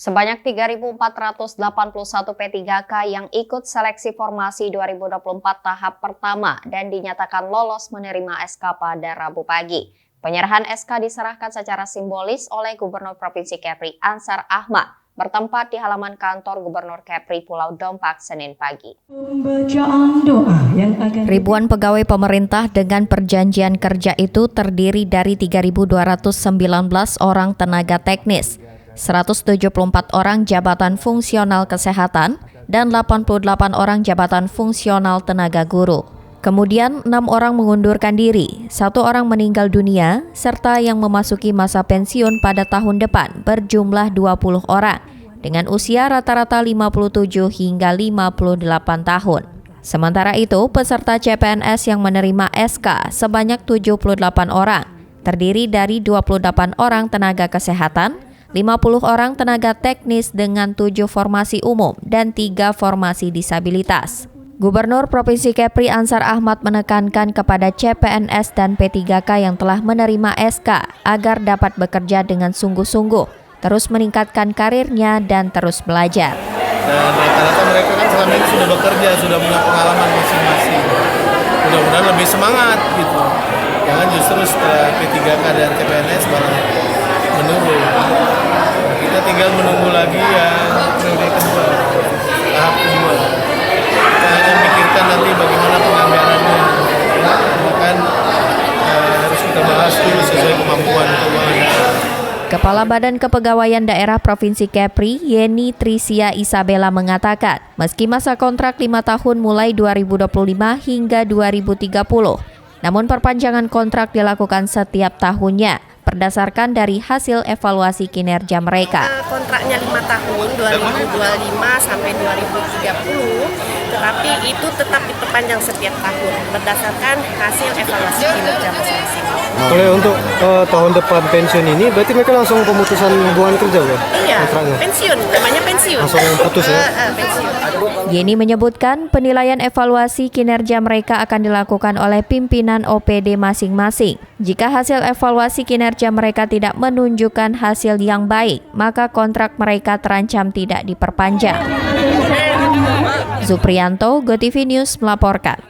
Sebanyak 3.481 P3K yang ikut seleksi formasi 2024 tahap pertama dan dinyatakan lolos menerima SK pada Rabu pagi. Penyerahan SK diserahkan secara simbolis oleh Gubernur Provinsi Kepri Ansar Ahmad bertempat di halaman kantor Gubernur Kepri Pulau Dompak Senin pagi. Ribuan pegawai pemerintah dengan perjanjian kerja itu terdiri dari 3.219 orang tenaga teknis, 174 orang jabatan fungsional kesehatan, dan 88 orang jabatan fungsional tenaga guru. Kemudian 6 orang mengundurkan diri, 1 orang meninggal dunia, serta yang memasuki masa pensiun pada tahun depan berjumlah 20 orang, dengan usia rata-rata 57 hingga 58 tahun. Sementara itu, peserta CPNS yang menerima SK sebanyak 78 orang, terdiri dari 28 orang tenaga kesehatan, 50 orang tenaga teknis dengan 7 formasi umum dan 3 formasi disabilitas. Gubernur Provinsi Kepri Ansar Ahmad menekankan kepada CPNS dan P3K yang telah menerima SK agar dapat bekerja dengan sungguh-sungguh, terus meningkatkan karirnya dan terus belajar. Dan rata-rata mereka kan selama ini sudah bekerja, sudah punya pengalaman masing-masing. Mudah-mudahan lebih semangat gitu. Jangan justru setelah P3K dan CPNS malah menurun. Kita tinggal menunggu lagi yang periode kedua, tahap kedua. Kita hanya memikirkan nanti bagaimana penganggarannya. Bahkan harus kita bahas dulu sesuai kemampuan keuangan. Kepala Badan Kepegawaian Daerah Provinsi Kepri, Yeni Trisia Isabella mengatakan, meski masa kontrak 5 tahun mulai 2025 hingga 2030, namun perpanjangan kontrak dilakukan setiap tahunnya berdasarkan dari hasil evaluasi kinerja mereka. Kontraknya 5 tahun, 2025 sampai 2030, tetapi itu tetap diperpanjang setiap tahun berdasarkan hasil evaluasi kinerja masing-masing. Kalau untuk tahun depan pensiun ini, berarti mereka langsung pemutusan hubungan kerja ya? Iya, pensiun, namanya pensiun. Langsung putus ya? Pensiun. Yeni menyebutkan penilaian evaluasi kinerja mereka akan dilakukan oleh pimpinan OPD masing-masing. Jika hasil evaluasi kinerja mereka tidak menunjukkan hasil yang baik, maka kontrak mereka terancam tidak diperpanjang. Zuprianto, GoTV News melaporkan.